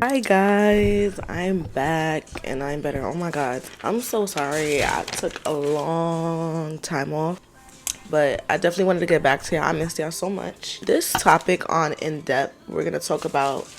Hi guys, I'm back and I'm better. Oh my god, I'm so sorry. I took a long time off, but I definitely wanted to get back to y'all. I missed y'all so much. This topic on In Depth, we're gonna talk about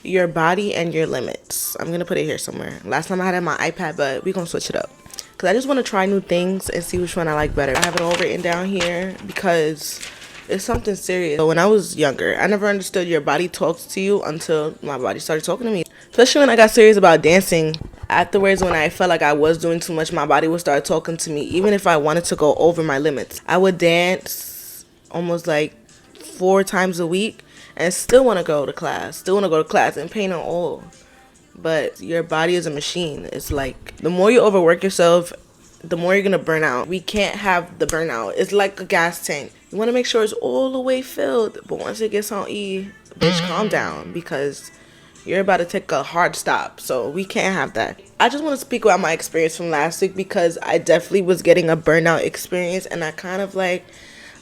your body and your limits. I'm gonna put it here somewhere. Last time I had it on my iPad, but we're gonna switch it up. Cause I just want to try new things and see which one I like better. I have it all written down here because it's something serious. So when I was younger, I never understood your body talks to you until my body started talking to me. Especially when I got serious about dancing. Afterwards, when I felt like I was doing too much, my body would start talking to me, even if I wanted to go over my limits. I would dance almost like 4 times a week and still want to go to class. Still want to go to class and pain and all. But your body is a machine. It's like the more you overwork yourself, the more you're gonna burn out. We can't have the burnout. It's like a gas tank. You want to make sure it's all the way filled, but once it gets on E, bitch, calm down because you're about to take a hard stop. So we can't have that. I just want to speak about my experience from last week because I definitely was getting a burnout experience and I kind of like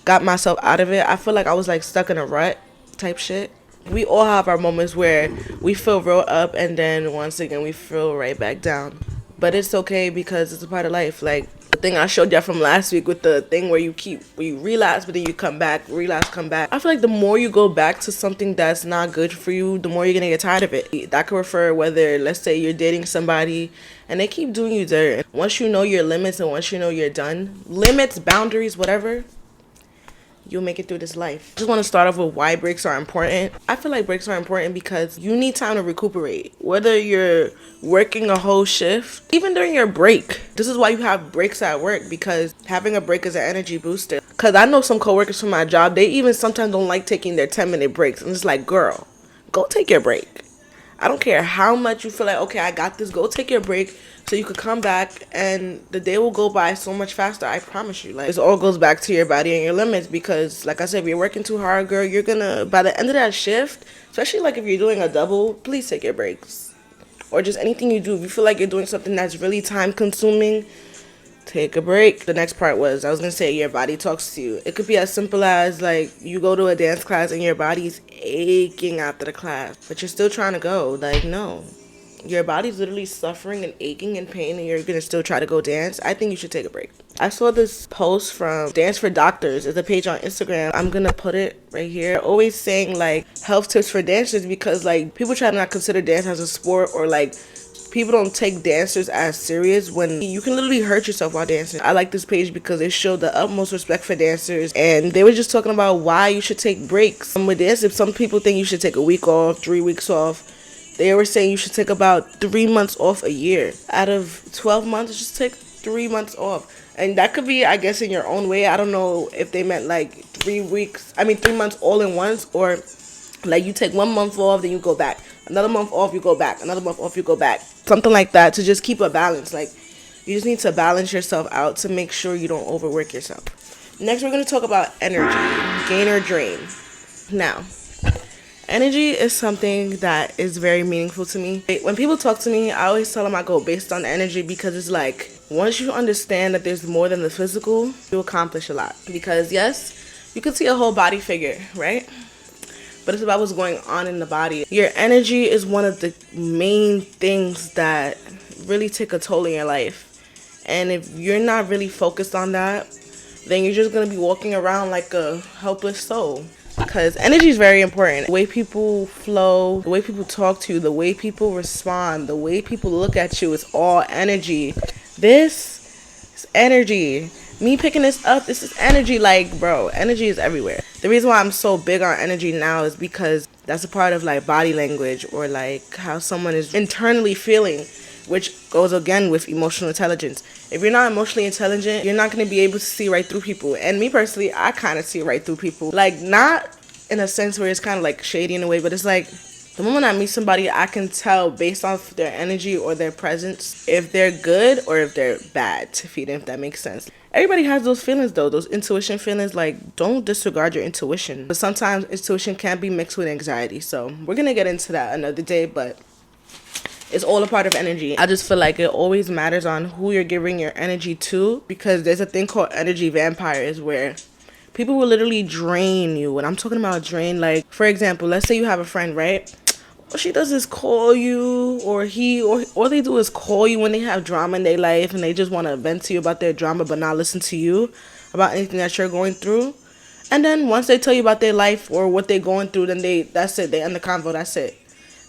got myself out of it. I feel like I was like stuck in a rut type shit. We all have our moments where we feel real up and then once again we feel right back down. But it's okay because it's a part of life. Like the thing I showed y'all from last week with the thing where you relapse but then you come back, relapse, come back. I feel like the more you go back to something that's not good for you, the more you're gonna get tired of it. That could refer whether, let's say you're dating somebody and they keep doing you dirt. Once you know your limits and once you know you're done, limits, boundaries, whatever, you'll make it through this life. I just want to start off with why breaks are important. I feel like breaks are important because you need time to recuperate. Whether you're working a whole shift, even during your break. This is why you have breaks at work, because having a break is an energy booster. Because I know some coworkers from my job, they even sometimes don't like taking their 10-minute breaks. And it's like, girl, go take your break. I don't care how much you feel like, okay, I got this. Go take your break so you could come back and the day will go by so much faster. I promise you. Like, it all goes back to your body and your limits because, like I said, if you're working too hard, girl, you're gonna, by the end of that shift, especially like if you're doing a double, please take your breaks. Or just anything you do. If you feel like you're doing something that's really time consuming, take a break. The next part was, I was gonna say, your body talks to you. It could be as simple as like you go to a dance class and your body's aching after the class, but you're still trying to go. Like, no. Your body's literally suffering and aching and pain and you're gonna still try to go dance. I think you should take a break. I saw this post from Dance for Doctors. It's a page on Instagram. I'm gonna put it right here. They're always saying like health tips for dancers because like people try to not consider dance as a sport, or like people don't take dancers as serious when you can literally hurt yourself while dancing. I like this page because it showed the utmost respect for dancers and they were just talking about why you should take breaks. With dancing, some people think you should take a week off, 3 weeks off. They were saying you should take about 3 months off a year. Out of 12 months, just take 3 months off. And that could be, I guess, in your own way. I don't know if they meant like 3 months all in once, or like you take 1 month off, then you go back. Another month off, you go back. Another month off, you go back. Something like that to just keep a balance. Like, you just need to balance yourself out to make sure you don't overwork yourself. Next, we're going to talk about energy, gain or drain. Now, energy is something that is very meaningful to me. When people talk to me, I always tell them I go based on energy because it's like, once you understand that there's more than the physical, you accomplish a lot. Because yes, you can see a whole body figure, right? But it's about what's going on in the body. Your energy is one of the main things that really take a toll in your life. And if you're not really focused on that, then you're just going to be walking around like a helpless soul. Because energy is very important. The way people flow, the way people talk to you, the way people respond, the way people look at you, it's all energy. This is energy. Me picking this up, this is energy. Like, bro, energy is everywhere. The reason why I'm so big on energy now is because that's a part of like body language, or like how someone is internally feeling, which goes again with emotional intelligence. If you're not emotionally intelligent, you're not going to be able to see right through people. And me personally, I kind of see right through people. Like, not in a sense where it's kind of like shady in a way, but it's like the moment I meet somebody, I can tell based off their energy or their presence if they're good or if they're bad to feed them, if that makes sense. Everybody has those feelings though, those intuition feelings. Like, don't disregard your intuition. But sometimes intuition can be mixed with anxiety. So we're going to get into that another day, but it's all a part of energy. I just feel like it always matters on who you're giving your energy to, because there's a thing called energy vampires where people will literally drain you. When I'm talking about drain, like, for example, let's say you have a friend, right? What she does is call you, or he, or all they do is call you when they have drama in their life and they just want to vent to you about their drama but not listen to you about anything that you're going through. And then once they tell you about their life or what they're going through, then that's it. They end the convo. That's it.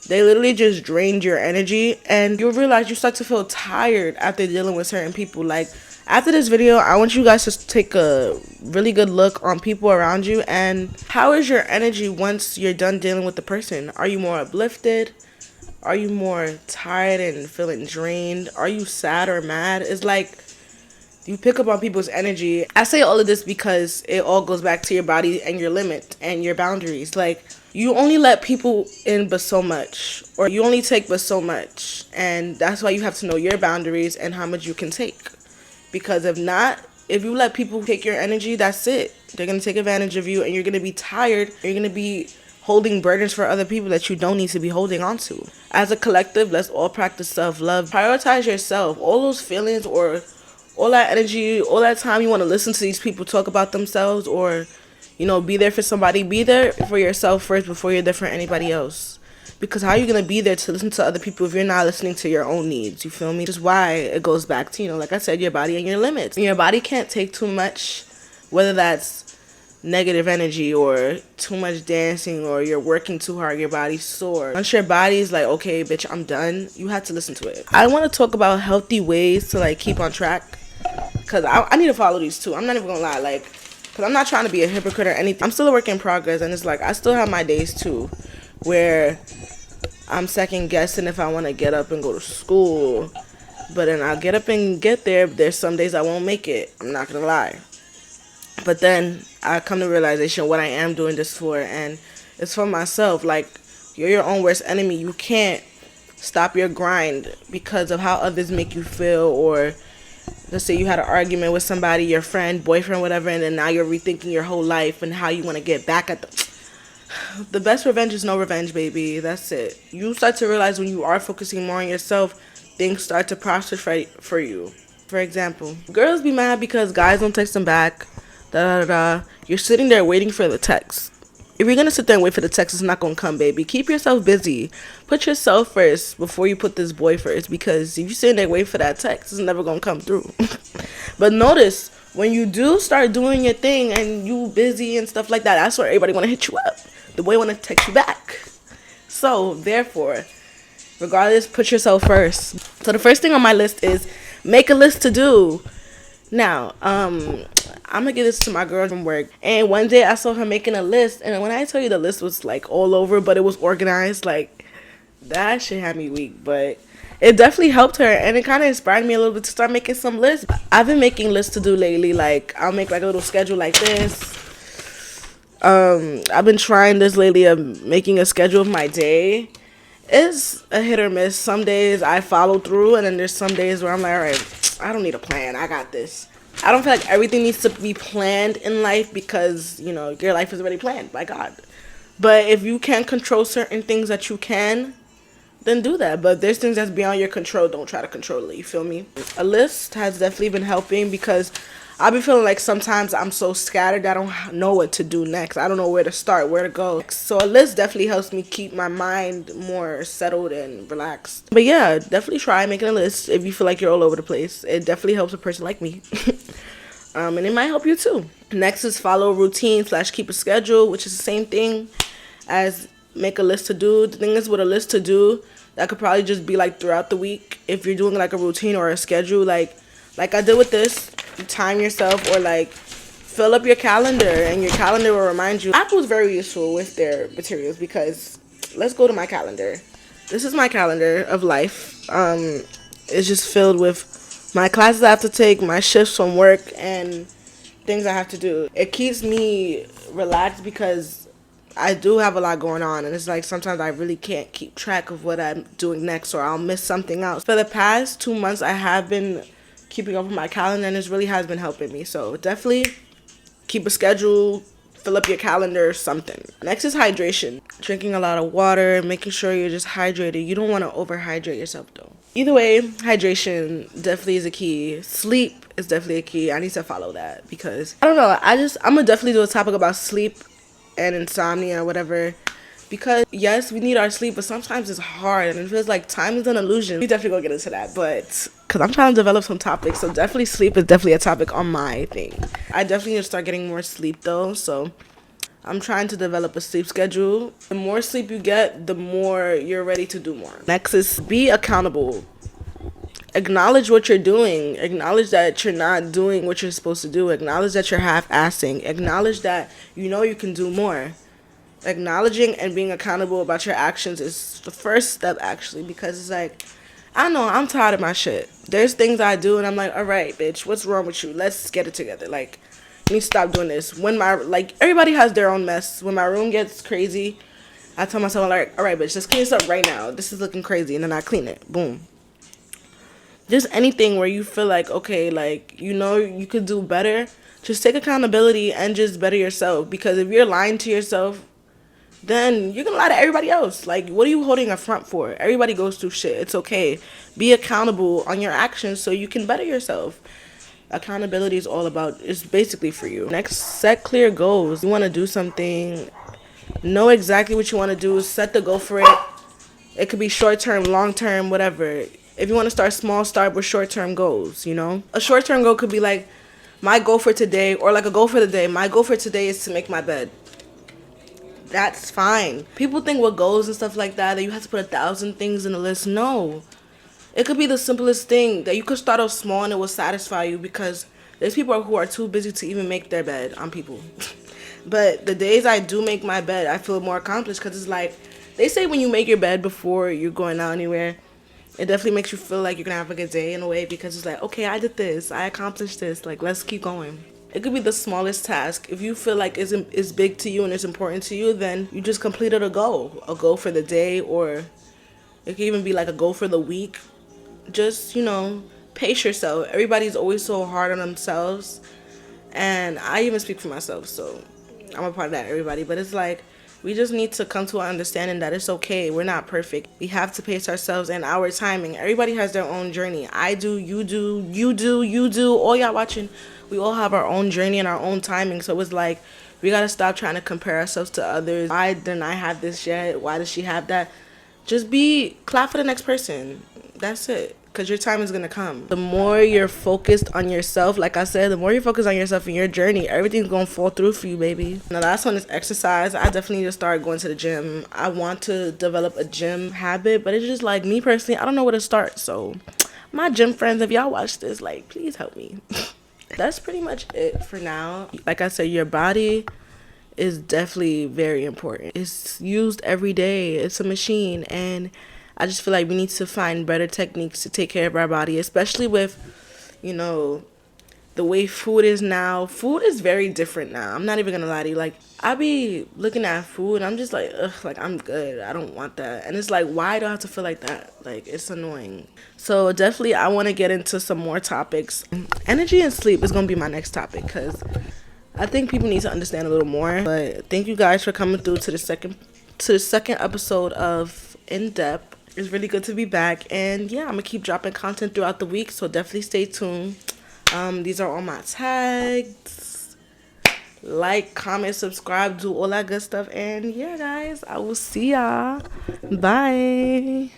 They literally just drained your energy, and you'll realize you start to feel tired after dealing with certain people. Like, after this video, I want you guys to take a really good look on people around you, and how is your energy once you're done dealing with the person? Are you more uplifted? Are you more tired and feeling drained? Are you sad or mad? It's like you pick up on people's energy. I say all of this because it all goes back to your body and your limit and your boundaries. Like, you only let people in but so much, or you only take but so much, and that's why you have to know your boundaries and how much you can take. Because if not, if you let people take your energy, that's it. They're going to take advantage of you, and you're going to be tired. You're going to be holding burdens for other people that you don't need to be holding on to. As a collective, let's all practice self-love. Prioritize yourself. All those feelings or all that energy, all that time you want to listen to these people talk about themselves, or, you know, be there for somebody, be there for yourself first before you're there for anybody else. Because how are you going to be there to listen to other people if you're not listening to your own needs? You feel me? Just why it goes back to, you know, like I said, your body and your limits. And your body can't take too much, whether that's negative energy or too much dancing or you're working too hard, your body's sore. Once your body's like, okay, bitch, I'm done, you have to listen to it. I want to talk about healthy ways to, like, keep on track. Because I need to follow these too. I'm not even going to lie. Like, because I'm not trying to be a hypocrite or anything. I'm still a work in progress. And it's like, I still have my days too, where I'm second guessing if I want to get up and go to school. But then I'll get up and get there. There's some days I won't make it. I'm not going to lie. But then I come to realization what I am doing this for. And it's for myself. Like, you're your own worst enemy. You can't stop your grind because of how others make you feel. Or let's say you had an argument with somebody, your friend, boyfriend, whatever. And then now you're rethinking your whole life and how you want to get back at them. The best revenge is no revenge, baby. That's it. You start to realize when you are focusing more on yourself, things start to prosper for you. For example, girls be mad because guys don't text them back. Da da da. You're sitting there waiting for the text. If you're gonna sit there and wait for the text, it's not gonna come, baby. Keep yourself busy. Put yourself first before you put this boy first. Because if you sit there and wait for that text, it's never gonna come through. But notice, when you do start doing your thing and you busy and stuff like that, that's where everybody wanna hit you up. The boy want to text you back. So, therefore, regardless, put yourself first. So, the first thing on my list is make a list to do. Now, I'm going to give this to my girl from work. And one day I saw her making a list. And when I tell you the list was like all over, but it was organized, like, that shit had me weak. But it definitely helped her. And it kind of inspired me a little bit to start making some lists. I've been making lists to do lately. Like, I'll make like a little schedule like this. I've been trying this lately of making a schedule of my day. It's a hit or miss. Some days I follow through, and then there's some days where I'm like, all right, I don't need a plan. I got this. I don't feel like everything needs to be planned in life because, you know, your life is already planned by God. But if you can't control certain things that you can, then do that. But if there's things that's beyond your control, don't try to control it. You feel me? A list has definitely been helping because I've been feeling like sometimes I'm so scattered that I don't know what to do next. I don't know where to start, where to go. So a list definitely helps me keep my mind more settled and relaxed. But yeah, definitely try making a list if you feel like you're all over the place. It definitely helps a person like me. And it might help you too. Next is follow a routine / keep a schedule, which is the same thing as make a list to do. The thing is with a list to do, that could probably just be like throughout the week. If you're doing like a routine or a schedule, like I did with this, time yourself, or like fill up your calendar and your calendar will remind you. Apple is very useful with their materials because let's go to my calendar. This is my calendar of life. It's just filled with my classes I have to take, my shifts from work, and things I have to do. It keeps me relaxed because I do have a lot going on, and it's like sometimes I really can't keep track of what I'm doing next, or I'll miss something else. For the past 2 months, I have been keeping up with my calendar, and this really has been helping me. So definitely keep a schedule, fill up your calendar, something. Next is hydration. Drinking a lot of water, making sure you're just hydrated. You don't want to overhydrate yourself though. Either way, hydration definitely is a key. Sleep is definitely a key. I need to follow that because I don't know. I'm gonna definitely do a topic about sleep and insomnia or whatever, because yes, we need our sleep, but sometimes it's hard and it feels like time is an illusion. We definitely gonna get into that, but because I'm trying to develop some topics, so definitely sleep is definitely a topic on my thing. I definitely need to start getting more sleep though, so I'm trying to develop a sleep schedule. The more sleep you get, the more you're ready to do more. Next is be accountable. Acknowledge what you're doing. Acknowledge that you're not doing what you're supposed to do. Acknowledge that you're half-assing. Acknowledge that you know you can do more. Acknowledging and being accountable about your actions is the first step, actually, because it's like, I know I'm tired of my shit. There's things I do and I'm like, all right, bitch, what's wrong with you? Let's get it together. Like, you need to stop doing this. When everybody has their own mess. When my room gets crazy, I tell myself, like, all right, bitch, let's clean this up right now. This is looking crazy. And then I clean it. Boom. Just anything where you feel like, okay, like, you know, you could do better. Just take accountability and just better yourself. Because if you're lying to yourself, then you're gonna lie to everybody else. Like, what are you holding a front for? Everybody goes through shit. It's okay. Be accountable on your actions so you can better yourself. Accountability is all about, it's basically for you. Next, set clear goals. You want to do something, know exactly what you want to do, set the goal for it. It could be short term, long term, whatever. If you want to start small, start with short term goals, you know? A short term goal could be like, my goal for today, or like a goal for the day. My goal for today is to make my bed. That's fine. People think with goals and stuff like that you have to put 1,000 things in the list. No. It could be the simplest thing that you could start off small and it will satisfy you, because there's people who are too busy to even make their bed. I'm people. But the days I do make my bed, I feel more accomplished, because it's like, they say when you make your bed before you're going out anywhere, it definitely makes you feel like you're going to have a good day in a way, because it's like, okay, I did this. I accomplished this. Like, let's keep going. It could be the smallest task. If you feel like it's big to you and it's important to you, then you just completed a goal for the day, or it could even be like a goal for the week. Just, you know, pace yourself. Everybody's always so hard on themselves, and I even speak for myself, so I'm a part of that, everybody. But it's like, we just need to come to an understanding that it's okay. We're not perfect. We have to pace ourselves and our timing. Everybody has their own journey. I do, you do, you do, you do. All y'all watching, we all have our own journey and our own timing. So it's like, we got to stop trying to compare ourselves to others. Why didn't I have this yet? Why does she have that? Just clap for the next person. That's it. Because your time is going to come. The more you're focused on yourself, like I said, the more you're focused on yourself and your journey, everything's going to fall through for you, baby. Now, the last one is exercise. I definitely need to start going to the gym. I want to develop a gym habit, but it's just like, me personally, I don't know where to start. So my gym friends, if y'all watch this, like, please help me. That's pretty much it for now. Like I said, your body is definitely very important. It's used every day. It's a machine, and I just feel like we need to find better techniques to take care of our body, especially with, you know, the way food is now. Food is very different now. I'm not even gonna lie to you. Like, I be looking at food and I'm just like, ugh, like, I'm good. I don't want that. And it's like, why do I have to feel like that? Like, it's annoying. So definitely I want to get into some more topics. Energy and sleep is gonna be my next topic, because I think people need to understand a little more. But thank you guys for coming through to the second episode of In Depth. It's really good to be back, and yeah, I'm gonna keep dropping content throughout the week, so definitely stay tuned. These are all my tags. Like, comment, subscribe, do all that good stuff, and yeah, guys, I will see y'all. Bye.